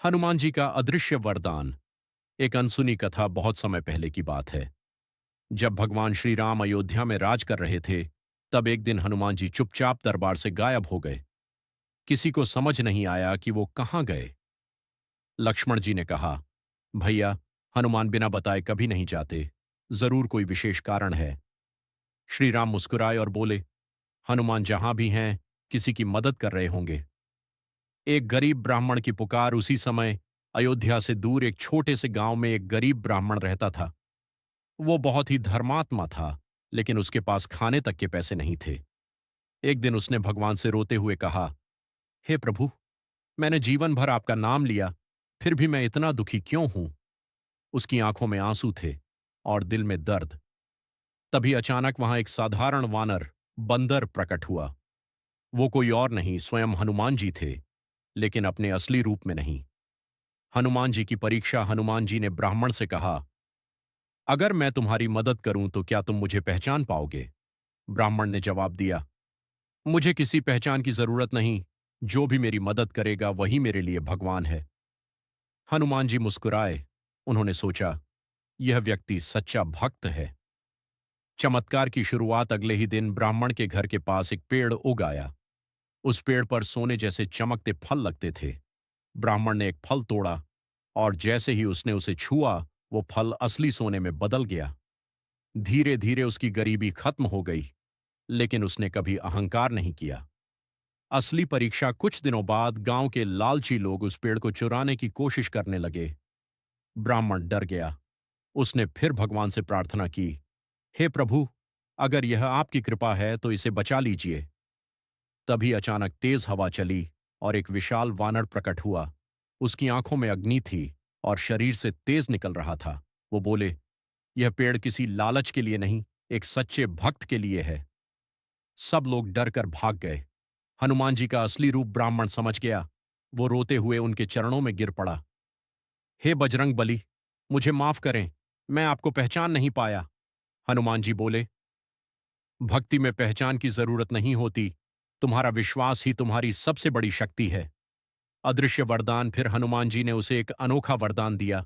हनुमान जी का अदृश्य वरदान। एक अनसुनी कथा बहुत समय पहले की बात है। जब भगवान श्री राम अयोध्या में राज कर रहे थे, तब एक दिन हनुमान जी चुपचाप दरबार से गायब हो गए। किसी को समझ नहीं आया कि वो कहाँ गए। लक्ष्मण जी ने कहा, भैया, हनुमान बिना बताए कभी नहीं जाते। जरूर कोई विशेष कारण है। श्री राम मुस्कुराए और बोले, हनुमान जहां भी हैं, किसी की मदद कर रहे होंगे। एक गरीब ब्राह्मण की पुकार। उसी समय अयोध्या से दूर एक छोटे से गांव में एक गरीब ब्राह्मण रहता था। वो बहुत ही धर्मात्मा था, लेकिन उसके पास खाने तक के पैसे नहीं थे। एक दिन उसने भगवान से रोते हुए कहा, हे प्रभु, मैंने जीवन भर आपका नाम लिया, फिर भी मैं इतना दुखी क्यों हूं। उसकी आंखों में आंसू थे और दिल में दर्द। तभी अचानक वहां एक साधारण वानर, बंदर प्रकट हुआ। वो कोई और नहीं, स्वयं हनुमान जी थे, लेकिन अपने असली रूप में नहीं। हनुमान जी की परीक्षा। हनुमान जी ने ब्राह्मण से कहा, अगर मैं तुम्हारी मदद करूं तो क्या तुम मुझे पहचान पाओगे। ब्राह्मण ने जवाब दिया, मुझे किसी पहचान की जरूरत नहीं। जो भी मेरी मदद करेगा वही मेरे लिए भगवान है। हनुमान जी मुस्कुराए। उन्होंने सोचा, यह व्यक्ति सच्चा भक्त है। चमत्कार की शुरुआत। अगले ही दिन ब्राह्मण के घर के पास एक पेड़ उग आया। उस पेड़ पर सोने जैसे चमकते फल लगते थे। ब्राह्मण ने एक फल तोड़ा और जैसे ही उसने उसे छुआ, वो फल असली सोने में बदल गया। धीरे धीरे उसकी गरीबी खत्म हो गई, लेकिन उसने कभी अहंकार नहीं किया। असली परीक्षा। कुछ दिनों बाद गांव के लालची लोग उस पेड़ को चुराने की कोशिश करने लगे। ब्राह्मण डर गया। उसने फिर भगवान से प्रार्थना की, हे प्रभु, अगर यह आपकी कृपा है तो इसे बचा लीजिए। तभी अचानक तेज हवा चली और एक विशाल वानर प्रकट हुआ। उसकी आंखों में अग्नि थी और शरीर से तेज निकल रहा था। वो बोले, यह पेड़ किसी लालच के लिए नहीं, एक सच्चे भक्त के लिए है। सब लोग डर कर भाग गए। हनुमान जी का असली रूप ब्राह्मण समझ गया। वो रोते हुए उनके चरणों में गिर पड़ा। हे बजरंग बली, मुझे माफ करें, मैं आपको पहचान नहीं पाया। हनुमान जी बोले, भक्ति में पहचान की जरूरत नहीं होती। तुम्हारा विश्वास ही तुम्हारी सबसे बड़ी शक्ति है। अदृश्य वरदान। फिर हनुमान जी ने उसे एक अनोखा वरदान दिया,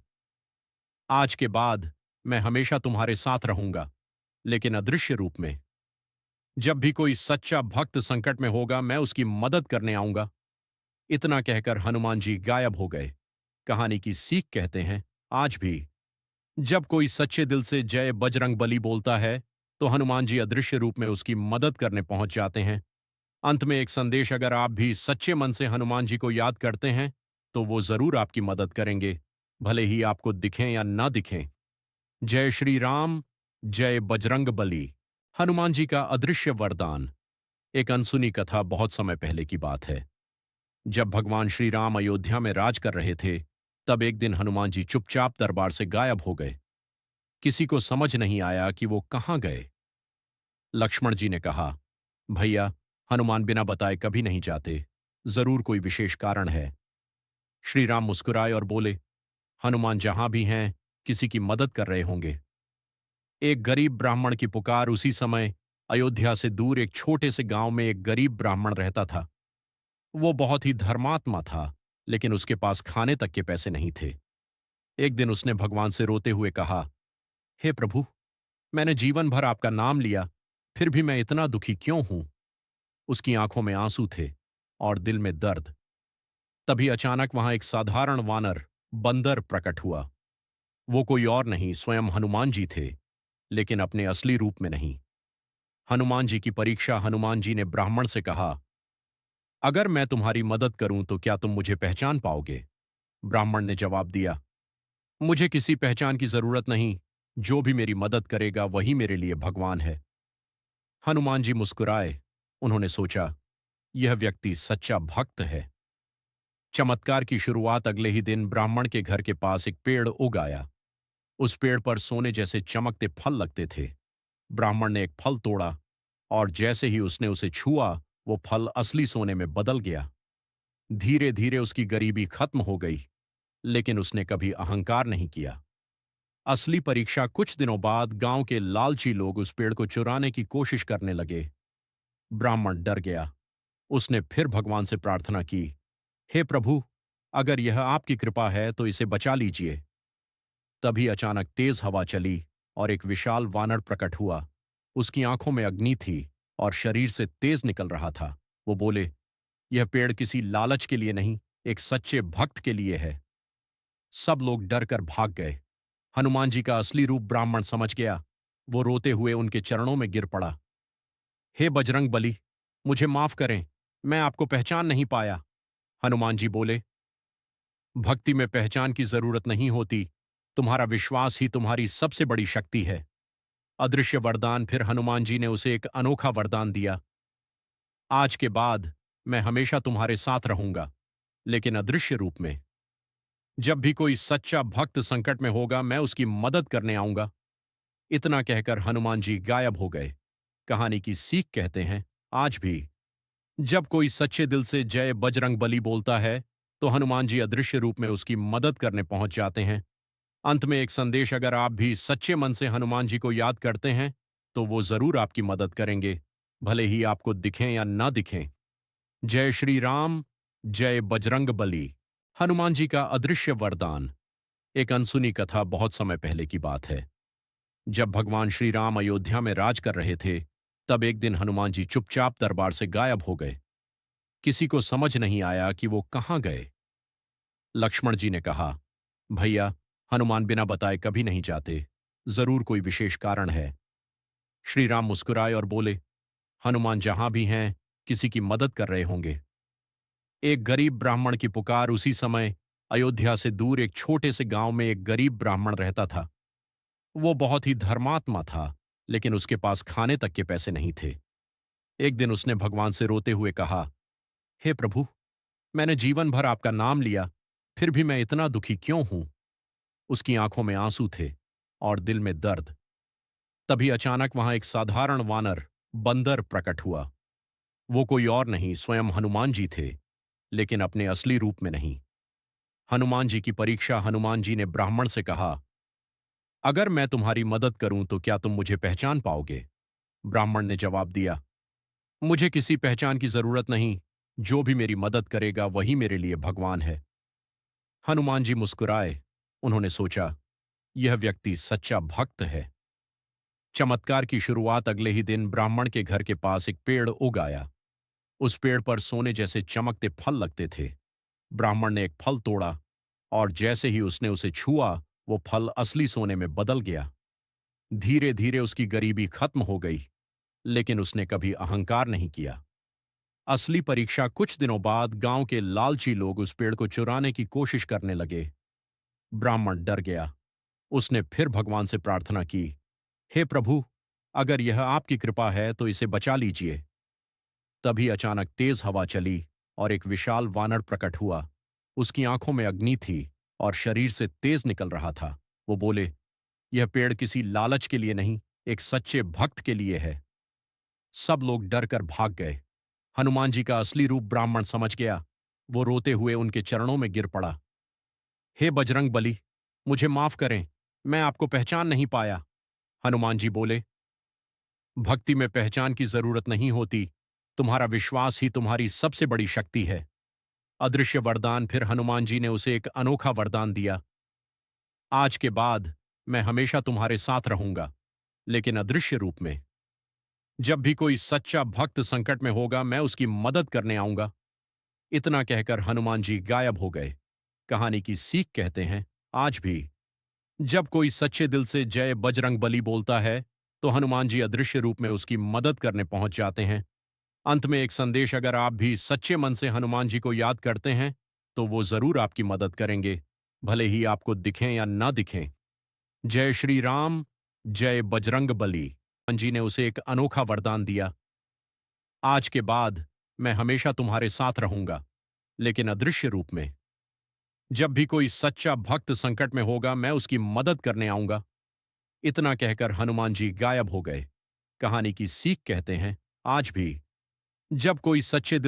आज के बाद मैं हमेशा तुम्हारे साथ रहूंगा, लेकिन अदृश्य रूप में। जब भी कोई सच्चा भक्त संकट में होगा, मैं उसकी मदद करने आऊंगा। इतना कहकर हनुमान जी गायब हो गए। कहानी की सीख कहते हैं, आज भी जब कोई सच्चे दिल से जय बजरंग बली बोलता है, तो हनुमान जी अदृश्य रूप में उसकी मदद करने पहुंच जाते हैं। अंत में एक संदेश, अगर आप भी सच्चे मन से हनुमान जी को याद करते हैं, तो वो जरूर आपकी मदद करेंगे, भले ही आपको दिखें या ना दिखें। जय श्री राम, जय बजरंग बली। हनुमान जी का अदृश्य वरदान। एक अनसुनी कथा। बहुत समय पहले की बात है। जब भगवान श्री राम अयोध्या में राज कर रहे थे, तब एक दिन हनुमान जी चुपचाप दरबार से गायब हो गए। किसी को समझ नहीं आया कि वो कहाँ गए। लक्ष्मण जी ने कहा, भैया, हनुमान बिना बताए कभी नहीं जाते। जरूर कोई विशेष कारण है। श्री राम मुस्कुराए और बोले, हनुमान जहां भी हैं, किसी की मदद कर रहे होंगे। एक गरीब ब्राह्मण की पुकार। उसी समय अयोध्या से दूर एक छोटे से गांव में एक गरीब ब्राह्मण रहता था। वो बहुत ही धर्मात्मा था, लेकिन उसके पास खाने तक के पैसे नहीं थे। एक दिन उसने भगवान से रोते हुए कहा, हे प्रभु, मैंने जीवन भर आपका नाम लिया, फिर भी मैं इतना दुखी क्यों हूं। उसकी आंखों में आंसू थे और दिल में दर्द। तभी अचानक वहां एक साधारण वानर, बंदर प्रकट हुआ। वो कोई और नहीं, स्वयं हनुमान जी थे, लेकिन अपने असली रूप में नहीं। हनुमान जी की परीक्षा। हनुमान जी ने ब्राह्मण से कहा, अगर मैं तुम्हारी मदद करूं तो क्या तुम मुझे पहचान पाओगे। ब्राह्मण ने जवाब दिया, मुझे किसी पहचान की जरूरत नहीं। जो भी मेरी मदद करेगा वही मेरे लिए भगवान है। हनुमान जी मुस्कुराए। उन्होंने सोचा, यह व्यक्ति सच्चा भक्त है। चमत्कार की शुरुआत। अगले ही दिन ब्राह्मण के घर के पास एक पेड़ उग आया। उस पेड़ पर सोने जैसे चमकते फल लगते थे। ब्राह्मण ने एक फल तोड़ा और जैसे ही उसने उसे छुआ, वो फल असली सोने में बदल गया। धीरे धीरे उसकी गरीबी खत्म हो गई, लेकिन उसने कभी अहंकार नहीं किया। असली परीक्षा। कुछ दिनों बाद गांव के लालची लोग उस पेड़ को चुराने की कोशिश करने लगे। ब्राह्मण डर गया। उसने फिर भगवान से प्रार्थना की, हे प्रभु, अगर यह आपकी कृपा है तो इसे बचा लीजिए। तभी अचानक तेज हवा चली और एक विशाल वानर प्रकट हुआ। उसकी आंखों में अग्नि थी और शरीर से तेज निकल रहा था। वो बोले, यह पेड़ किसी लालच के लिए नहीं, एक सच्चे भक्त के लिए है। सब लोग डर कर भाग गए। हनुमान जी का असली रूप ब्राह्मण समझ गया। वो रोते हुए उनके चरणों में गिर पड़ा। हे बजरंग बली, मुझे माफ करें, मैं आपको पहचान नहीं पाया। हनुमान जी बोले, भक्ति में पहचान की जरूरत नहीं होती, तुम्हारा विश्वास ही तुम्हारी सबसे बड़ी शक्ति है। अदृश्य वरदान। फिर हनुमान जी ने उसे एक अनोखा वरदान दिया। आज के बाद मैं हमेशा तुम्हारे साथ रहूंगा, लेकिन अदृश्य रूप में। जब भी कोई सच्चा भक्त संकट में होगा मैं उसकी मदद करने आऊंगा। इतना कहकर हनुमान जी गायब हो गए। कहानी की सीख कहते हैं, आज भी जब कोई सच्चे दिल से जय बजरंग बली बोलता है तो हनुमान जी अदृश्य रूप में उसकी मदद करने पहुंच जाते हैं। अंत में एक संदेश, अगर आप भी सच्चे मन से हनुमान जी को याद करते हैं तो वो जरूर आपकी मदद करेंगे, भले ही आपको दिखें या ना दिखें। जय श्री राम, जय बजरंग बली। हनुमान जी का अदृश्य वरदान। एक अनसुनी कथा बहुत समय पहले की बात है। जब भगवान श्री राम अयोध्या में राज कर रहे थे, तब एक दिन हनुमान जी चुपचाप दरबार से गायब हो गए। किसी को समझ नहीं आया कि वो कहाँ गए। लक्ष्मण जी ने कहा, भैया, हनुमान बिना बताए कभी नहीं जाते, जरूर कोई विशेष कारण है। श्री राम मुस्कुराए और बोले, हनुमान जहां भी हैं किसी की मदद कर रहे होंगे। एक गरीब ब्राह्मण की पुकार। उसी समय अयोध्या से दूर एक छोटे से गांव में एक गरीब ब्राह्मण रहता था। वो बहुत ही धर्मात्मा था, लेकिन उसके पास खाने तक के पैसे नहीं थे। एक दिन उसने भगवान से रोते हुए कहा, हे प्रभु, मैंने जीवन भर आपका नाम लिया, फिर भी मैं इतना दुखी क्यों हूं। उसकी आंखों में आंसू थे और दिल में दर्द। तभी अचानक वहां एक साधारण वानर, बंदर प्रकट हुआ। वो कोई और नहीं, स्वयं हनुमान जी थे, लेकिन अपने असली रूप में नहीं। हनुमान जी की परीक्षा। हनुमान जी ने ब्राह्मण से कहा, अगर मैं तुम्हारी मदद करूं तो क्या तुम मुझे पहचान पाओगे। ब्राह्मण ने जवाब दिया, मुझे किसी पहचान की जरूरत नहीं, जो भी मेरी मदद करेगा वही मेरे लिए भगवान है। हनुमान जी मुस्कुराए। उन्होंने सोचा, यह व्यक्ति सच्चा भक्त है। चमत्कार की शुरुआत। अगले ही दिन ब्राह्मण के घर के पास एक पेड़ उग आया। उस पेड़ पर सोने जैसे चमकते फल लगते थे। ब्राह्मण ने एक फल तोड़ा और जैसे ही उसने उसे छुआ, वो फल असली सोने में बदल गया। धीरे धीरे उसकी गरीबी खत्म हो गई, लेकिन उसने कभी अहंकार नहीं किया। असली परीक्षा। कुछ दिनों बाद गांव के लालची लोग उस पेड़ को चुराने की कोशिश करने लगे। ब्राह्मण डर गया। उसने फिर भगवान से प्रार्थना की, हे प्रभु, अगर यह आपकी कृपा है तो इसे बचा लीजिए। तभी अचानक तेज हवा चली और एक विशाल वानर प्रकट हुआ। उसकी आंखों में अग्नि थी और शरीर से तेज निकल रहा था। वो बोले, यह पेड़ किसी लालच के लिए नहीं, एक सच्चे भक्त के लिए है। सब लोग डर कर भाग गए। हनुमान जी का असली रूप ब्राह्मण समझ गया। वो रोते हुए उनके चरणों में गिर पड़ा। हे बजरंग बली, मुझे माफ करें, मैं आपको पहचान नहीं पाया। हनुमान जी बोले, भक्ति में पहचान की जरूरत नहीं होती, तुम्हारा विश्वास ही तुम्हारी सबसे बड़ी शक्ति है। अदृश्य वरदान। फिर हनुमान जी ने उसे एक अनोखा वरदान दिया। आज के बाद मैं हमेशा तुम्हारे साथ रहूंगा, लेकिन अदृश्य रूप में। जब भी कोई सच्चा भक्त संकट में होगा मैं उसकी मदद करने आऊंगा। इतना कहकर हनुमान जी गायब हो गए। कहानी की सीख कहते हैं, आज भी जब कोई सच्चे दिल से जय बजरंग बली बोलता है तो हनुमान जी अदृश्य रूप में उसकी मदद करने पहुंच जाते हैं। अंत में एक संदेश, अगर आप भी सच्चे मन से हनुमान जी को याद करते हैं तो वो जरूर आपकी मदद करेंगे, भले ही आपको दिखें या ना दिखें। जय श्री राम, जय बजरंग बली। हनुमान जी ने उसे एक अनोखा वरदान दिया। आज के बाद मैं हमेशा तुम्हारे साथ रहूंगा, लेकिन अदृश्य रूप में। जब भी कोई सच्चा भक्त संकट में होगा मैं उसकी मदद करने आऊंगा। इतना कहकर हनुमान जी गायब हो गए। कहानी की सीख कहते हैं, आज भी जब कोई सच्चे दिल